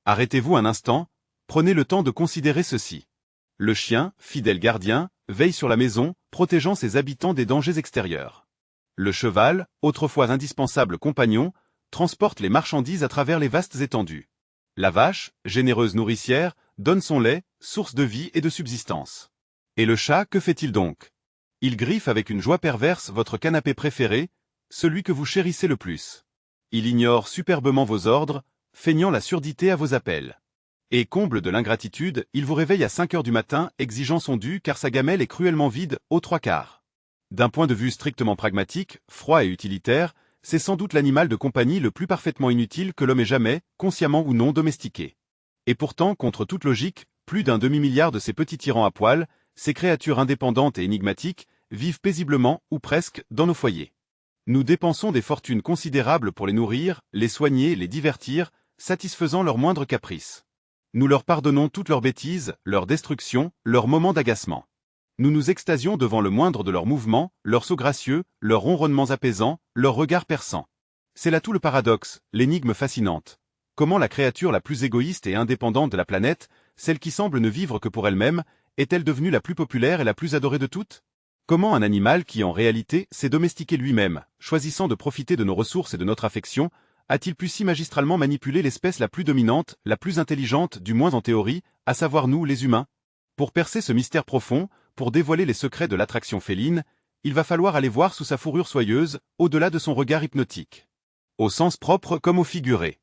Arrêtez-vous un instant, prenez le temps de considérer ceci. Le chien, fidèle gardien, veille sur la maison, protégeant ses habitants des dangers extérieurs. Le cheval, autrefois indispensable compagnon, transporte les marchandises à travers les vastes étendues. La vache, généreuse nourricière, donne son lait, source de vie et de subsistance. Et le chat, que fait-il donc? Il griffe avec une joie perverse votre canapé préféré, celui que vous chérissez le plus. Il ignore superbement vos ordres, feignant la surdité à vos appels. Et comble de l'ingratitude, il vous réveille à 5 heures du matin, exigeant son dû car sa gamelle est cruellement vide, aux 3/4. D'un point de vue strictement pragmatique, froid et utilitaire, c'est sans doute l'animal de compagnie le plus parfaitement inutile que l'homme ait jamais, consciemment ou non, domestiqué. Et pourtant, contre toute logique, plus d'un demi-milliard de ces petits tyrans à poil, ces créatures indépendantes et énigmatiques, vivent paisiblement, ou presque, dans nos foyers. Nous dépensons des fortunes considérables pour les nourrir, les soigner, les divertir, satisfaisant leurs moindres caprices. Nous leur pardonnons toutes leurs bêtises, leurs destructions, leurs moments d'agacement. Nous nous extasions devant le moindre de leurs mouvements, leurs sauts gracieux, leurs ronronnements apaisants, leurs regards perçants. C'est là tout le paradoxe, l'énigme fascinante. Comment la créature la plus égoïste et indépendante de la planète, celle qui semble ne vivre que pour elle-même, est-elle devenue la plus populaire et la plus adorée de toutes? Comment un animal qui en réalité s'est domestiqué lui-même, choisissant de profiter de nos ressources et de notre affection, a-t-il pu si magistralement manipuler l'espèce la plus dominante, la plus intelligente, du moins en théorie, à savoir nous les humains? Pour percer ce mystère profond, pour dévoiler les secrets de l'attraction féline, il va falloir aller voir sous sa fourrure soyeuse, au-delà de son regard hypnotique. Au sens propre comme au figuré.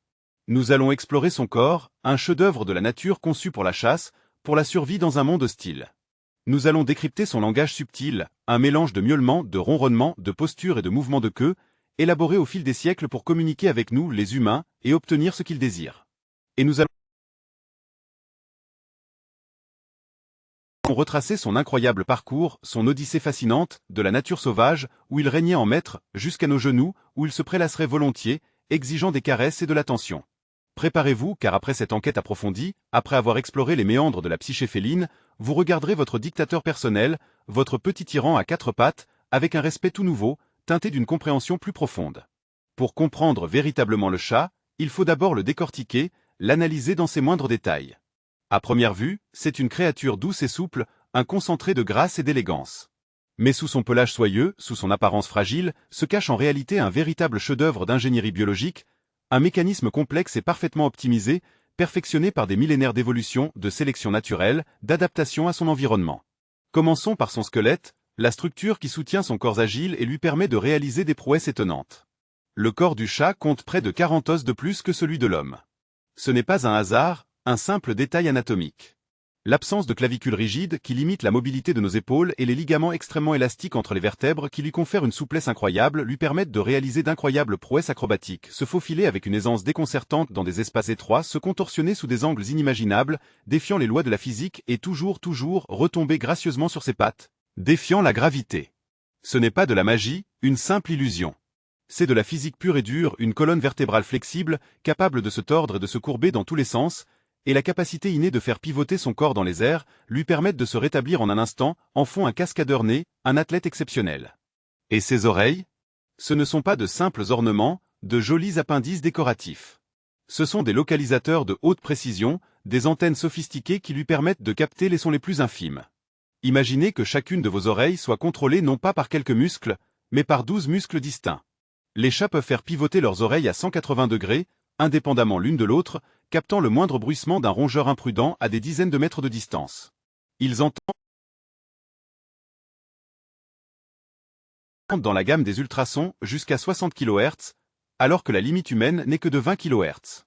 Nous allons explorer son corps, un chef-d'œuvre de la nature conçu pour la chasse, pour la survie dans un monde hostile. Nous allons décrypter son langage subtil, un mélange de miaulements, de ronronnements, de postures et de mouvements de queue, élaboré au fil des siècles pour communiquer avec nous, les humains, et obtenir ce qu'il désire. Et nous allons retracer son incroyable parcours, son odyssée fascinante, de la nature sauvage, où il régnait en maître, jusqu'à nos genoux, où il se prélasserait volontiers, exigeant des caresses et de l'attention. Préparez-vous, car après cette enquête approfondie, après avoir exploré les méandres de la psyché féline, vous regarderez votre dictateur personnel, votre petit tyran à 4 pattes, avec un respect tout nouveau, teinté d'une compréhension plus profonde. Pour comprendre véritablement le chat, il faut d'abord le décortiquer, l'analyser dans ses moindres détails. À première vue, c'est une créature douce et souple, un concentré de grâce et d'élégance. Mais sous son pelage soyeux, sous son apparence fragile, se cache en réalité un véritable chef-d'œuvre d'ingénierie biologique, un mécanisme complexe et parfaitement optimisé, perfectionné par des millénaires d'évolution, de sélection naturelle, d'adaptation à son environnement. Commençons par son squelette, la structure qui soutient son corps agile et lui permet de réaliser des prouesses étonnantes. Le corps du chat compte près de 40 os de plus que celui de l'homme. Ce n'est pas un hasard, un simple détail anatomique. L'absence de clavicule rigide qui limite la mobilité de nos épaules et les ligaments extrêmement élastiques entre les vertèbres qui lui confèrent une souplesse incroyable lui permettent de réaliser d'incroyables prouesses acrobatiques, se faufiler avec une aisance déconcertante dans des espaces étroits, se contorsionner sous des angles inimaginables, défiant les lois de la physique et toujours retomber gracieusement sur ses pattes, défiant la gravité. Ce n'est pas de la magie, une simple illusion. C'est de la physique pure et dure, une colonne vertébrale flexible, capable de se tordre et de se courber dans tous les sens, et la capacité innée de faire pivoter son corps dans les airs, lui permettent de se rétablir en un instant, en font un cascadeur né, un athlète exceptionnel. Et ses oreilles? Ce ne sont pas de simples ornements, de jolis appendices décoratifs. Ce sont des localisateurs de haute précision, des antennes sophistiquées qui lui permettent de capter les sons les plus infimes. Imaginez que chacune de vos oreilles soit contrôlée non pas par quelques muscles, mais par 12 muscles distincts. Les chats peuvent faire pivoter leurs oreilles à 180 degrés, indépendamment l'une de l'autre, captant le moindre bruissement d'un rongeur imprudent à des dizaines de mètres de distance. Ils entendent dans la gamme des ultrasons jusqu'à 60 kHz, alors que la limite humaine n'est que de 20 kHz.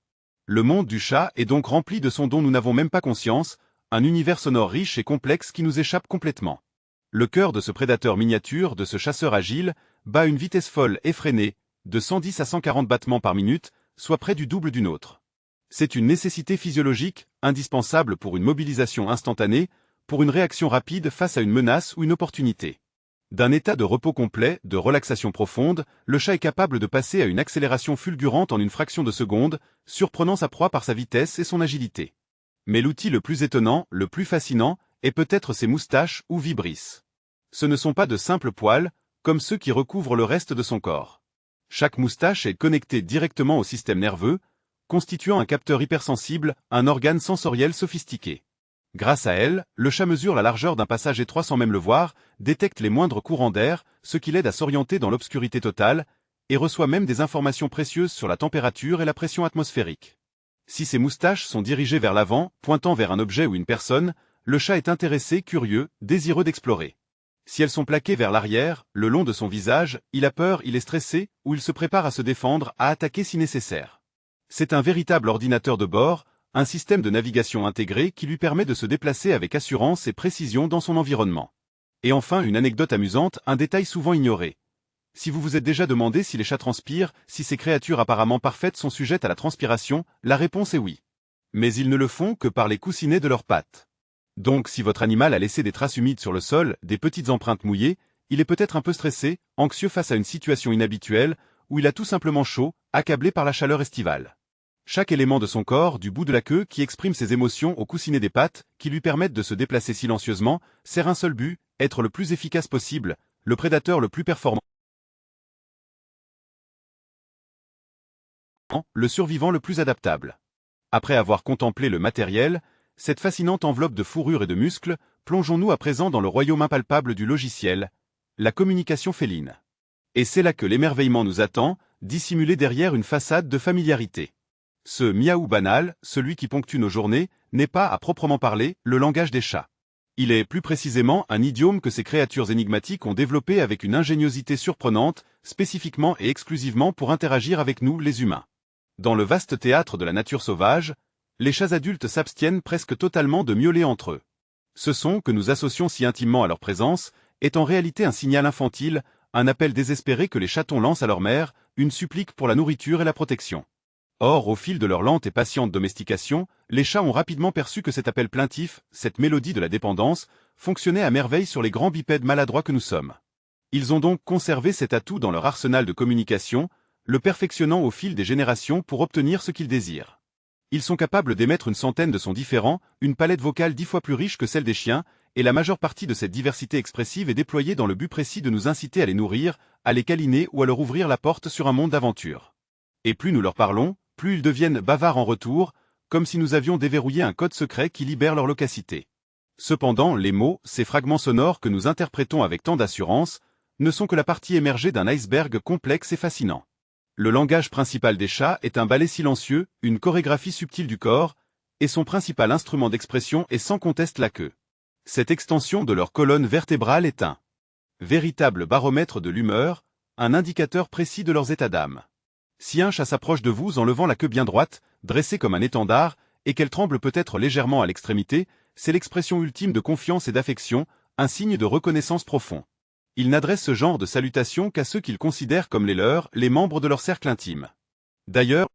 Le monde du chat est donc rempli de sons dont nous n'avons même pas conscience, un univers sonore riche et complexe qui nous échappe complètement. Le cœur de ce prédateur miniature, de ce chasseur agile, bat à une vitesse folle effrénée, de 110 à 140 battements par minute, soit près du double d'une autre. C'est une nécessité physiologique, indispensable pour une mobilisation instantanée, pour une réaction rapide face à une menace ou une opportunité. D'un état de repos complet, de relaxation profonde, le chat est capable de passer à une accélération fulgurante en une fraction de seconde, surprenant sa proie par sa vitesse et son agilité. Mais l'outil le plus étonnant, le plus fascinant, est peut-être ses moustaches ou vibrisses. Ce ne sont pas de simples poils, comme ceux qui recouvrent le reste de son corps. Chaque moustache est connectée directement au système nerveux, constituant un capteur hypersensible, un organe sensoriel sophistiqué. Grâce à elle, le chat mesure la largeur d'un passage étroit sans même le voir, détecte les moindres courants d'air, ce qui l'aide à s'orienter dans l'obscurité totale, et reçoit même des informations précieuses sur la température et la pression atmosphérique. Si ses moustaches sont dirigées vers l'avant, pointant vers un objet ou une personne, le chat est intéressé, curieux, désireux d'explorer. Si elles sont plaquées vers l'arrière, le long de son visage, il a peur, il est stressé, ou il se prépare à se défendre, à attaquer si nécessaire. C'est un véritable ordinateur de bord, un système de navigation intégré qui lui permet de se déplacer avec assurance et précision dans son environnement. Et enfin, une anecdote amusante, un détail souvent ignoré. Si vous vous êtes déjà demandé si les chats transpirent, si ces créatures apparemment parfaites sont sujettes à la transpiration, la réponse est oui. Mais ils ne le font que par les coussinets de leurs pattes. Donc si votre animal a laissé des traces humides sur le sol, des petites empreintes mouillées, il est peut-être un peu stressé, anxieux face à une situation inhabituelle, ou il a tout simplement chaud, accablé par la chaleur estivale. Chaque élément de son corps, du bout de la queue, qui exprime ses émotions au coussinet des pattes, qui lui permettent de se déplacer silencieusement, sert un seul but, être le plus efficace possible, le prédateur le plus performant, le survivant le plus adaptable. Après avoir contemplé le matériel, cette fascinante enveloppe de fourrure et de muscles, plongeons-nous à présent dans le royaume impalpable du logiciel, la communication féline. Et c'est là que l'émerveillement nous attend, dissimulé derrière une façade de familiarité. Ce miaou banal, celui qui ponctue nos journées, n'est pas, à proprement parler, le langage des chats. Il est plus précisément un idiome que ces créatures énigmatiques ont développé avec une ingéniosité surprenante, spécifiquement et exclusivement pour interagir avec nous, les humains. Dans le vaste théâtre de la nature sauvage, les chats adultes s'abstiennent presque totalement de miauler entre eux. Ce son que nous associons si intimement à leur présence est en réalité un signal infantile, un appel désespéré que les chatons lancent à leur mère, une supplique pour la nourriture et la protection. Or, au fil de leur lente et patiente domestication, les chats ont rapidement perçu que cet appel plaintif, cette mélodie de la dépendance, fonctionnait à merveille sur les grands bipèdes maladroits que nous sommes. Ils ont donc conservé cet atout dans leur arsenal de communication, le perfectionnant au fil des générations pour obtenir ce qu'ils désirent. Ils sont capables d'émettre une centaine de sons différents, une palette vocale 10 fois plus riche que celle des chiens, et la majeure partie de cette diversité expressive est déployée dans le but précis de nous inciter à les nourrir, à les câliner ou à leur ouvrir la porte sur un monde d'aventure. Et plus nous leur parlons, plus ils deviennent bavards en retour, comme si nous avions déverrouillé un code secret qui libère leur loquacité. Cependant, les mots, ces fragments sonores que nous interprétons avec tant d'assurance, ne sont que la partie émergée d'un iceberg complexe et fascinant. Le langage principal des chats est un ballet silencieux, une chorégraphie subtile du corps, et son principal instrument d'expression est sans conteste la queue. Cette extension de leur colonne vertébrale est un véritable baromètre de l'humeur, un indicateur précis de leurs états d'âme. Si un chat s'approche de vous en levant la queue bien droite, dressée comme un étendard, et qu'elle tremble peut-être légèrement à l'extrémité, c'est l'expression ultime de confiance et d'affection, un signe de reconnaissance profond. Il n'adresse ce genre de salutation qu'à ceux qu'il considère comme les leurs, les membres de leur cercle intime. D'ailleurs,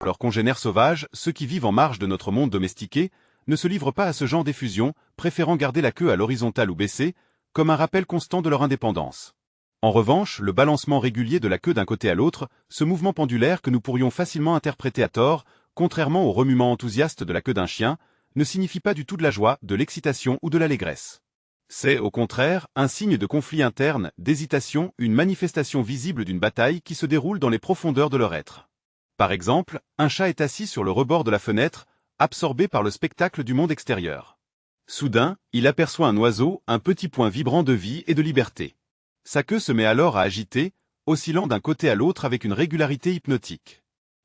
leurs congénères sauvages, ceux qui vivent en marge de notre monde domestiqué, ne se livrent pas à ce genre d'effusion, préférant garder la queue à l'horizontale ou baissée, comme un rappel constant de leur indépendance. En revanche, le balancement régulier de la queue d'un côté à l'autre, ce mouvement pendulaire que nous pourrions facilement interpréter à tort, contrairement au remuement enthousiaste de la queue d'un chien, ne signifie pas du tout de la joie, de l'excitation ou de l'allégresse. C'est, au contraire, un signe de conflit interne, d'hésitation, une manifestation visible d'une bataille qui se déroule dans les profondeurs de leur être. Par exemple, un chat est assis sur le rebord de la fenêtre, absorbé par le spectacle du monde extérieur. Soudain, il aperçoit un oiseau, un petit point vibrant de vie et de liberté. Sa queue se met alors à agiter, oscillant d'un côté à l'autre avec une régularité hypnotique.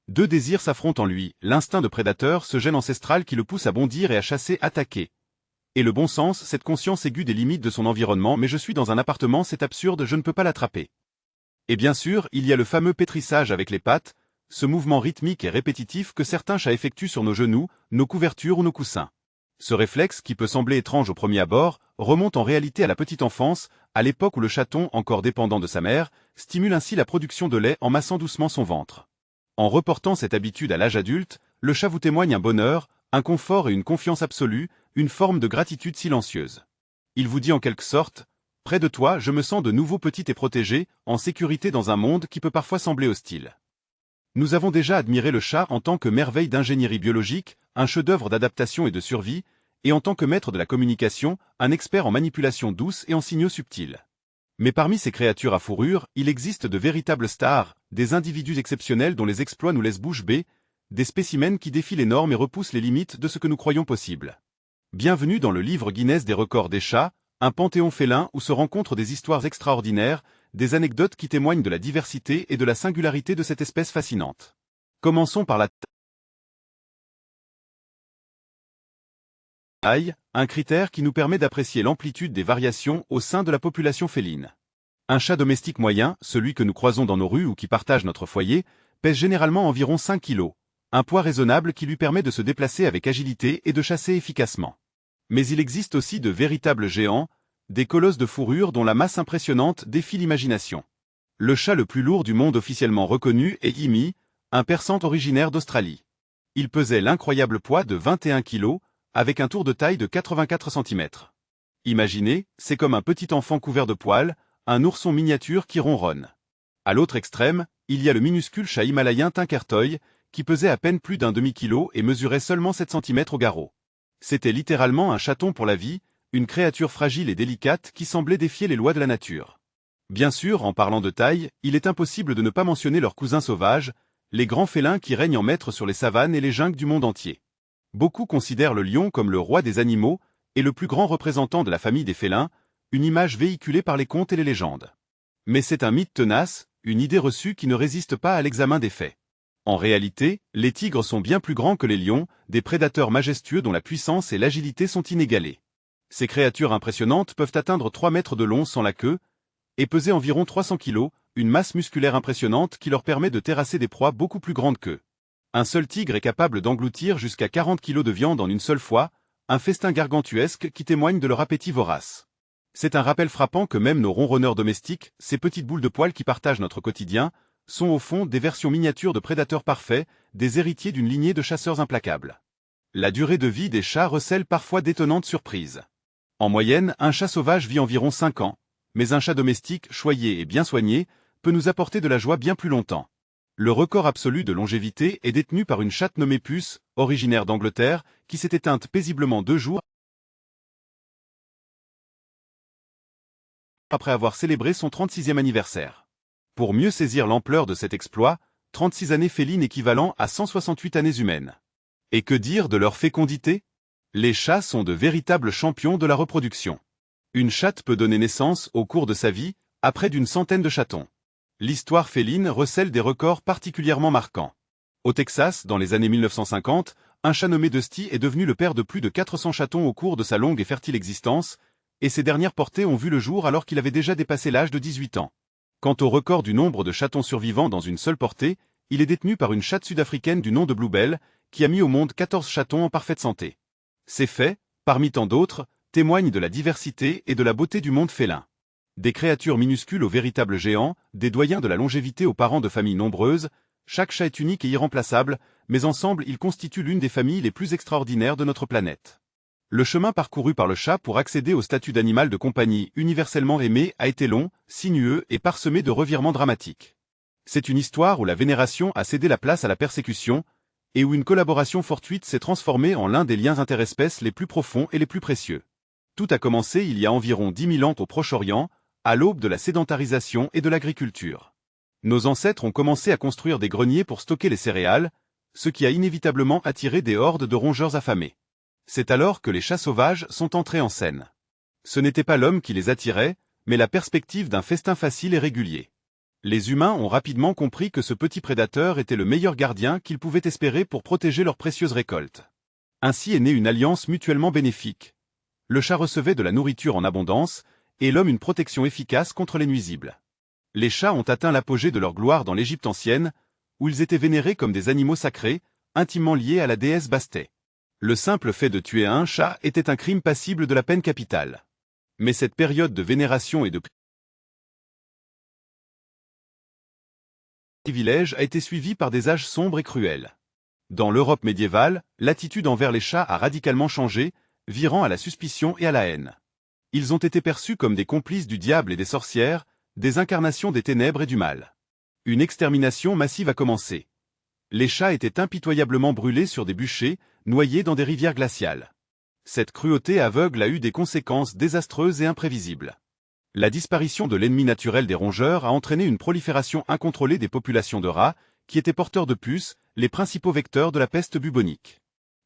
Deux désirs s'affrontent en lui, l'instinct de prédateur, ce gène ancestral qui le pousse à bondir et à chasser, attaquer. Et le bon sens, cette conscience aiguë des limites de son environnement, mais je suis dans un appartement, c'est absurde, je ne peux pas l'attraper. Et bien sûr, il y a le fameux pétrissage avec les pattes, ce mouvement rythmique et répétitif que certains chats effectuent sur nos genoux, nos couvertures ou nos coussins. Ce réflexe, qui peut sembler étrange au premier abord, remonte en réalité à la petite enfance, à l'époque où le chaton, encore dépendant de sa mère, stimule ainsi la production de lait en massant doucement son ventre. En reportant cette habitude à l'âge adulte, le chat vous témoigne un bonheur, un confort et une confiance absolue, une forme de gratitude silencieuse. Il vous dit en quelque sorte, « Près de toi, je me sens de nouveau petit et protégé, en sécurité dans un monde qui peut parfois sembler hostile. » Nous avons déjà admiré le chat en tant que merveille d'ingénierie biologique, un chef-d'œuvre d'adaptation et de survie, et en tant que maître de la communication, un expert en manipulation douce et en signaux subtils. Mais parmi ces créatures à fourrure, il existe de véritables stars, des individus exceptionnels dont les exploits nous laissent bouche bée, des spécimens qui défient les normes et repoussent les limites de ce que nous croyons possible. Bienvenue dans le livre Guinness des records des chats, un panthéon félin où se rencontrent des histoires extraordinaires, des anecdotes qui témoignent de la diversité et de la singularité de cette espèce fascinante. Commençons par la taille, un critère qui nous permet d'apprécier l'amplitude des variations au sein de la population féline. Un chat domestique moyen, celui que nous croisons dans nos rues ou qui partage notre foyer, pèse généralement environ 5 kg, un poids raisonnable qui lui permet de se déplacer avec agilité et de chasser efficacement. Mais il existe aussi de véritables géants, des colosses de fourrure dont la masse impressionnante défie l'imagination. Le chat le plus lourd du monde officiellement reconnu est Yimi, un persan originaire d'Australie. Il pesait l'incroyable poids de 21 kg, avec un tour de taille de 84 cm. Imaginez, c'est comme un petit enfant couvert de poils, un ourson miniature qui ronronne. À l'autre extrême, il y a le minuscule chat himalayen Tinkertoy, qui pesait à peine plus d'un demi-kilo et mesurait seulement 7 cm au garrot. C'était littéralement un chaton pour la vie, une créature fragile et délicate qui semblait défier les lois de la nature. Bien sûr, en parlant de taille, il est impossible de ne pas mentionner leurs cousins sauvages, les grands félins qui règnent en maître sur les savanes et les jungles du monde entier. Beaucoup considèrent le lion comme le roi des animaux et le plus grand représentant de la famille des félins, une image véhiculée par les contes et les légendes. Mais c'est un mythe tenace, une idée reçue qui ne résiste pas à l'examen des faits. En réalité, les tigres sont bien plus grands que les lions, des prédateurs majestueux dont la puissance et l'agilité sont inégalées. Ces créatures impressionnantes peuvent atteindre 3 mètres de long sans la queue, et peser environ 300 kg, une masse musculaire impressionnante qui leur permet de terrasser des proies beaucoup plus grandes qu'eux. Un seul tigre est capable d'engloutir jusqu'à 40 kg de viande en une seule fois, un festin gargantuesque qui témoigne de leur appétit vorace. C'est un rappel frappant que même nos ronronneurs domestiques, ces petites boules de poils qui partagent notre quotidien, sont au fond des versions miniatures de prédateurs parfaits, des héritiers d'une lignée de chasseurs implacables. La durée de vie des chats recèle parfois d'étonnantes surprises. En moyenne, un chat sauvage vit environ 5 ans, mais un chat domestique, choyé et bien soigné, peut nous apporter de la joie bien plus longtemps. Le record absolu de longévité est détenu par une chatte nommée Puce, originaire d'Angleterre, qui s'est éteinte paisiblement 2 jours après avoir célébré son 36e anniversaire. Pour mieux saisir l'ampleur de cet exploit, 36 années félines équivalent à 168 années humaines. Et que dire de leur fécondité? Les chats sont de véritables champions de la reproduction. Une chatte peut donner naissance, au cours de sa vie, à près d'une centaine de chatons. L'histoire féline recèle des records particulièrement marquants. Au Texas, dans les années 1950, un chat nommé Dusty est devenu le père de plus de 400 chatons au cours de sa longue et fertile existence, et ses dernières portées ont vu le jour alors qu'il avait déjà dépassé l'âge de 18 ans. Quant au record du nombre de chatons survivants dans une seule portée, il est détenu par une chatte sud-africaine du nom de Bluebell, qui a mis au monde 14 chatons en parfaite santé. Ces faits, parmi tant d'autres, témoignent de la diversité et de la beauté du monde félin. Des créatures minuscules aux véritables géants, des doyens de la longévité aux parents de familles nombreuses, chaque chat est unique et irremplaçable, mais ensemble ils constituent l'une des familles les plus extraordinaires de notre planète. Le chemin parcouru par le chat pour accéder au statut d'animal de compagnie universellement aimé a été long, sinueux et parsemé de revirements dramatiques. C'est une histoire où la vénération a cédé la place à la persécution, et où une collaboration fortuite s'est transformée en l'un des liens interespèces les plus profonds et les plus précieux. Tout a commencé il y a environ 10 000 ans au Proche-Orient, à l'aube de la sédentarisation et de l'agriculture. Nos ancêtres ont commencé à construire des greniers pour stocker les céréales, ce qui a inévitablement attiré des hordes de rongeurs affamés. C'est alors que les chats sauvages sont entrés en scène. Ce n'était pas l'homme qui les attirait, mais la perspective d'un festin facile et régulier. Les humains ont rapidement compris que ce petit prédateur était le meilleur gardien qu'ils pouvaient espérer pour protéger leurs précieuses récoltes. Ainsi est née une alliance mutuellement bénéfique. Le chat recevait de la nourriture en abondance, et l'homme une protection efficace contre les nuisibles. Les chats ont atteint l'apogée de leur gloire dans l'Égypte ancienne, où ils étaient vénérés comme des animaux sacrés, intimement liés à la déesse Bastet. Le simple fait de tuer un chat était un crime passible de la peine capitale. Mais cette période de vénération et de privilège a été suivie par des âges sombres et cruels. Dans l'Europe médiévale, l'attitude envers les chats a radicalement changé, virant à la suspicion et à la haine. Ils ont été perçus comme des complices du diable et des sorcières, des incarnations des ténèbres et du mal. Une extermination massive a commencé. Les chats étaient impitoyablement brûlés sur des bûchers, noyés dans des rivières glaciales. Cette cruauté aveugle a eu des conséquences désastreuses et imprévisibles. La disparition de l'ennemi naturel des rongeurs a entraîné une prolifération incontrôlée des populations de rats, qui étaient porteurs de puces, les principaux vecteurs de la peste bubonique.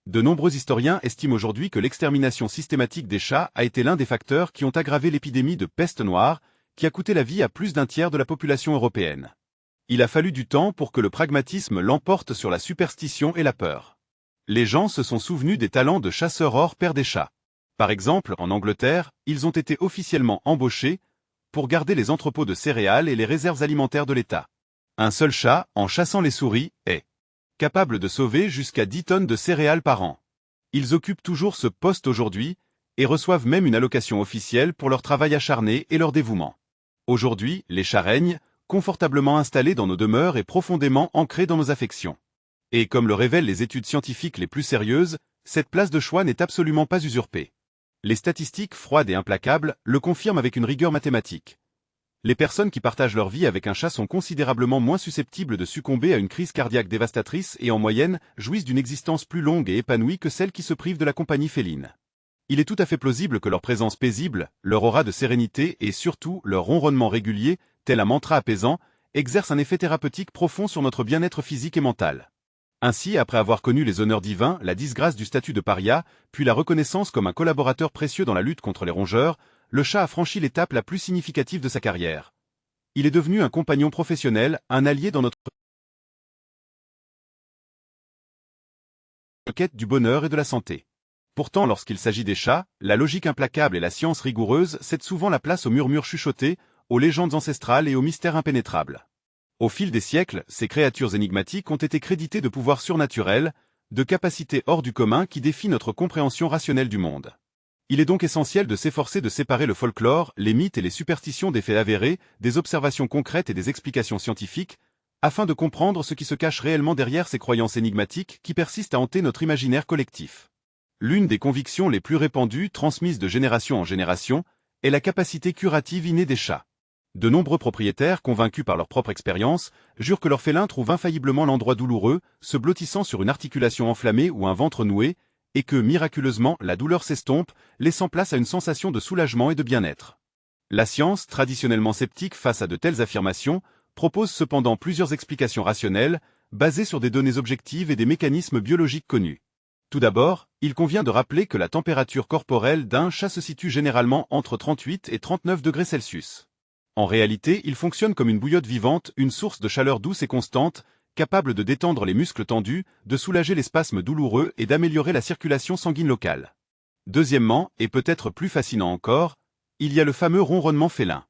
De nombreux historiens estiment aujourd'hui que l'extermination systématique des chats a été l'un des facteurs qui ont aggravé l'épidémie de peste noire, qui a coûté la vie à plus d'un tiers de la population européenne. Il a fallu du temps pour que le pragmatisme l'emporte sur la superstition et la peur. Les gens se sont souvenus des talents de chasseurs hors pair des chats. Par exemple, en Angleterre, ils ont été officiellement embauchés pour garder les entrepôts de céréales et les réserves alimentaires de l'État. Un seul chat, en chassant les souris, est capable de sauver jusqu'à 10 tonnes de céréales par an. Ils occupent toujours ce poste aujourd'hui et reçoivent même une allocation officielle pour leur travail acharné et leur dévouement. Aujourd'hui, les chats règnent, confortablement installés dans nos demeures et profondément ancrés dans nos affections. Et comme le révèlent les études scientifiques les plus sérieuses, cette place de choix n'est absolument pas usurpée. Les statistiques froides et implacables le confirment avec une rigueur mathématique. Les personnes qui partagent leur vie avec un chat sont considérablement moins susceptibles de succomber à une crise cardiaque dévastatrice et en moyenne jouissent d'une existence plus longue et épanouie que celles qui se privent de la compagnie féline. Il est tout à fait plausible que leur présence paisible, leur aura de sérénité et surtout leur ronronnement régulier, tel un mantra apaisant, exercent un effet thérapeutique profond sur notre bien-être physique et mental. Ainsi, après avoir connu les honneurs divins, la disgrâce du statut de paria, puis la reconnaissance comme un collaborateur précieux dans la lutte contre les rongeurs, le chat a franchi l'étape la plus significative de sa carrière. Il est devenu un compagnon professionnel, un allié dans notre quête du bonheur et de la santé. Pourtant, lorsqu'il s'agit des chats, la logique implacable et la science rigoureuse cèdent souvent la place aux murmures chuchotés, aux légendes ancestrales et aux mystères impénétrables. Au fil des siècles, ces créatures énigmatiques ont été créditées de pouvoirs surnaturels, de capacités hors du commun qui défient notre compréhension rationnelle du monde. Il est donc essentiel de s'efforcer de séparer le folklore, les mythes et les superstitions des faits avérés, des observations concrètes et des explications scientifiques, afin de comprendre ce qui se cache réellement derrière ces croyances énigmatiques qui persistent à hanter notre imaginaire collectif. L'une des convictions les plus répandues, transmises de génération en génération, est la capacité curative innée des chats. De nombreux propriétaires, convaincus par leur propre expérience, jurent que leur félin trouve infailliblement l'endroit douloureux, se blottissant sur une articulation enflammée ou un ventre noué, et que, miraculeusement, la douleur s'estompe, laissant place à une sensation de soulagement et de bien-être. La science, traditionnellement sceptique face à de telles affirmations, propose cependant plusieurs explications rationnelles, basées sur des données objectives et des mécanismes biologiques connus. Tout d'abord, il convient de rappeler que la température corporelle d'un chat se situe généralement entre 38 et 39 degrés Celsius. En réalité, il fonctionne comme une bouillotte vivante, une source de chaleur douce et constante, capable de détendre les muscles tendus, de soulager les spasmes douloureux et d'améliorer la circulation sanguine locale. Deuxièmement, et peut-être plus fascinant encore, il y a le fameux ronronnement félin.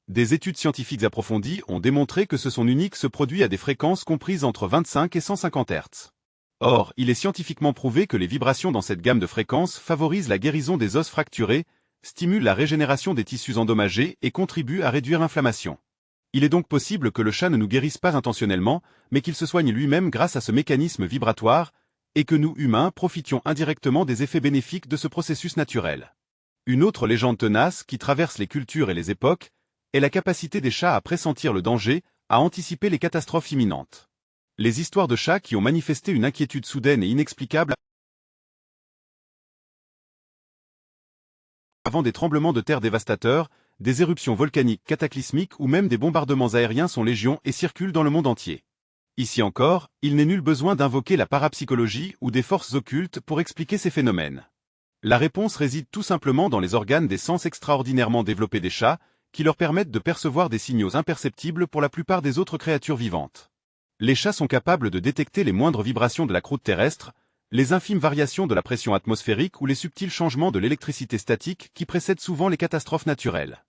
Des études scientifiques approfondies ont démontré que ce son unique se produit à des fréquences comprises entre 25 et 150 Hz. Or, il est scientifiquement prouvé que les vibrations dans cette gamme de fréquences favorisent la guérison des os fracturés, stimulent la régénération des tissus endommagés et contribuent à réduire l'inflammation. Il est donc possible que le chat ne nous guérisse pas intentionnellement, mais qu'il se soigne lui-même grâce à ce mécanisme vibratoire, et que nous, humains, profitions indirectement des effets bénéfiques de ce processus naturel. Une autre légende tenace, qui traverse les cultures et les époques, est la capacité des chats à pressentir le danger, à anticiper les catastrophes imminentes. Les histoires de chats qui ont manifesté une inquiétude soudaine et inexplicable avant des tremblements de terre dévastateurs, des éruptions volcaniques cataclysmiques ou même des bombardements aériens sont légion et circulent dans le monde entier. Ici encore, il n'est nul besoin d'invoquer la parapsychologie ou des forces occultes pour expliquer ces phénomènes. La réponse réside tout simplement dans les organes des sens extraordinairement développés des chats, qui leur permettent de percevoir des signaux imperceptibles pour la plupart des autres créatures vivantes. Les chats sont capables de détecter les moindres vibrations de la croûte terrestre, les infimes variations de la pression atmosphérique ou les subtils changements de l'électricité statique qui précèdent souvent les catastrophes naturelles.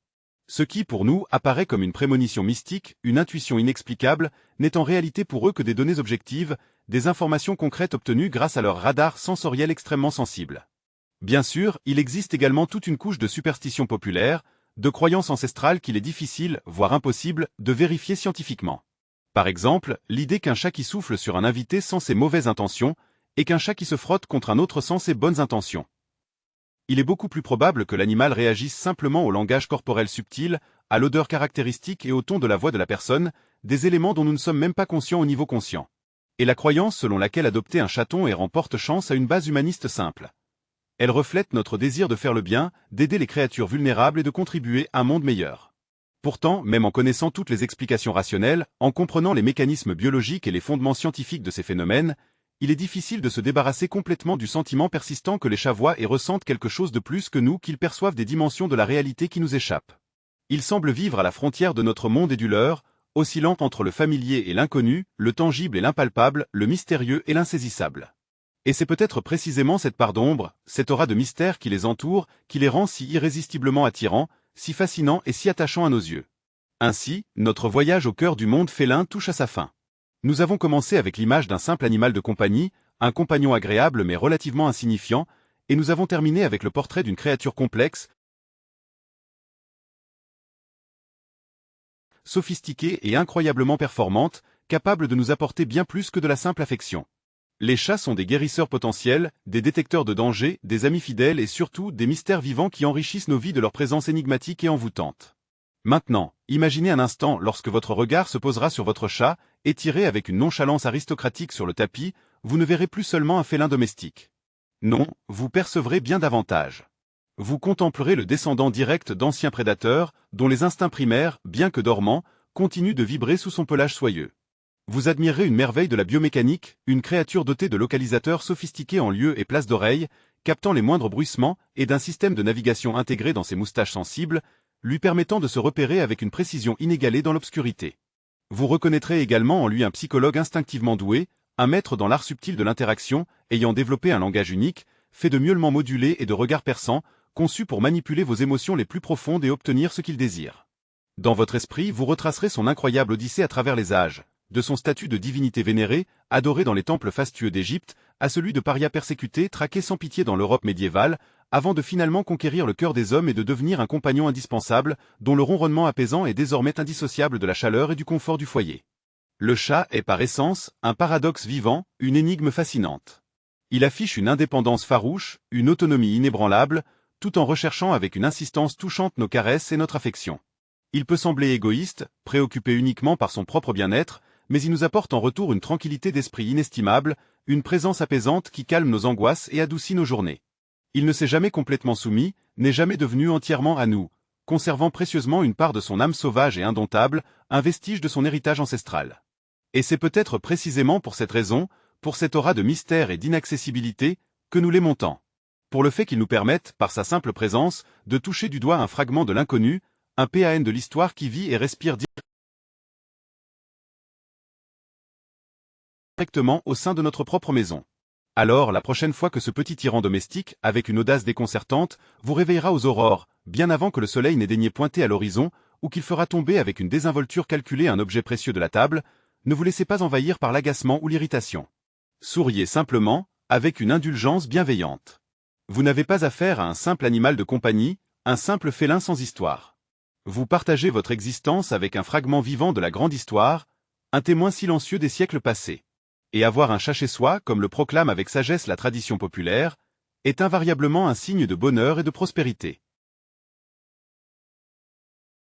Ce qui, pour nous, apparaît comme une prémonition mystique, une intuition inexplicable, n'est en réalité pour eux que des données objectives, des informations concrètes obtenues grâce à leur radar sensoriel extrêmement sensible. Bien sûr, il existe également toute une couche de superstitions populaires, de croyances ancestrales qu'il est difficile, voire impossible, de vérifier scientifiquement. Par exemple, l'idée qu'un chat qui souffle sur un invité sent ses mauvaises intentions, et qu'un chat qui se frotte contre un autre sent ses bonnes intentions. Il est beaucoup plus probable que l'animal réagisse simplement au langage corporel subtil, à l'odeur caractéristique et au ton de la voix de la personne, des éléments dont nous ne sommes même pas conscients au niveau conscient. Et la croyance selon laquelle adopter un chaton errant porte chance a une base humaniste simple. Elle reflète notre désir de faire le bien, d'aider les créatures vulnérables et de contribuer à un monde meilleur. Pourtant, même en connaissant toutes les explications rationnelles, en comprenant les mécanismes biologiques et les fondements scientifiques de ces phénomènes, il est difficile de se débarrasser complètement du sentiment persistant que les chats voient et ressentent quelque chose de plus que nous, qu'ils perçoivent des dimensions de la réalité qui nous échappent. Ils semblent vivre à la frontière de notre monde et du leur, oscillant entre le familier et l'inconnu, le tangible et l'impalpable, le mystérieux et l'insaisissable. Et c'est peut-être précisément cette part d'ombre, cette aura de mystère qui les entoure, qui les rend si irrésistiblement attirants, si fascinants et si attachants à nos yeux. Ainsi, notre voyage au cœur du monde félin touche à sa fin. Nous avons commencé avec l'image d'un simple animal de compagnie, un compagnon agréable mais relativement insignifiant, et nous avons terminé avec le portrait d'une créature complexe, sophistiquée et incroyablement performante, capable de nous apporter bien plus que de la simple affection. Les chats sont des guérisseurs potentiels, des détecteurs de danger, des amis fidèles et surtout des mystères vivants qui enrichissent nos vies de leur présence énigmatique et envoûtante. Maintenant, imaginez un instant lorsque votre regard se posera sur votre chat, étiré avec une nonchalance aristocratique sur le tapis, vous ne verrez plus seulement un félin domestique. Non, vous percevrez bien davantage. Vous contemplerez le descendant direct d'anciens prédateurs, dont les instincts primaires, bien que dormants, continuent de vibrer sous son pelage soyeux. Vous admirerez une merveille de la biomécanique, une créature dotée de localisateurs sophistiqués en lieu et place d'oreille, captant les moindres bruissements, et d'un système de navigation intégré dans ses moustaches sensibles, lui permettant de se repérer avec une précision inégalée dans l'obscurité. Vous reconnaîtrez également en lui un psychologue instinctivement doué, un maître dans l'art subtil de l'interaction, ayant développé un langage unique, fait de miaulements modulés et de regards perçants, conçu pour manipuler vos émotions les plus profondes et obtenir ce qu'il désire. Dans votre esprit, vous retracerez son incroyable odyssée à travers les âges, de son statut de divinité vénérée, adorée dans les temples fastueux d'Égypte, à celui de paria persécuté, traqué sans pitié dans l'Europe médiévale, avant de finalement conquérir le cœur des hommes et de devenir un compagnon indispensable, dont le ronronnement apaisant est désormais indissociable de la chaleur et du confort du foyer. Le chat est par essence un paradoxe vivant, une énigme fascinante. Il affiche une indépendance farouche, une autonomie inébranlable, tout en recherchant avec une insistance touchante nos caresses et notre affection. Il peut sembler égoïste, préoccupé uniquement par son propre bien-être, mais il nous apporte en retour une tranquillité d'esprit inestimable, une présence apaisante qui calme nos angoisses et adoucit nos journées. Il ne s'est jamais complètement soumis, n'est jamais devenu entièrement à nous, conservant précieusement une part de son âme sauvage et indomptable, un vestige de son héritage ancestral. Et c'est peut-être précisément pour cette raison, pour cette aura de mystère et d'inaccessibilité, que nous l'aimons tant. Pour le fait qu'il nous permette, par sa simple présence, de toucher du doigt un fragment de l'inconnu, un PAN de l'histoire qui vit et respire directement au sein de notre propre maison. Alors, la prochaine fois que ce petit tyran domestique, avec une audace déconcertante, vous réveillera aux aurores, bien avant que le soleil n'ait daigné pointer à l'horizon, ou qu'il fera tomber avec une désinvolture calculée un objet précieux de la table, ne vous laissez pas envahir par l'agacement ou l'irritation. Souriez simplement, avec une indulgence bienveillante. Vous n'avez pas affaire à un simple animal de compagnie, un simple félin sans histoire. Vous partagez votre existence avec un fragment vivant de la grande histoire, un témoin silencieux des siècles passés. Et avoir un chat chez soi, comme le proclame avec sagesse la tradition populaire, est invariablement un signe de bonheur et de prospérité.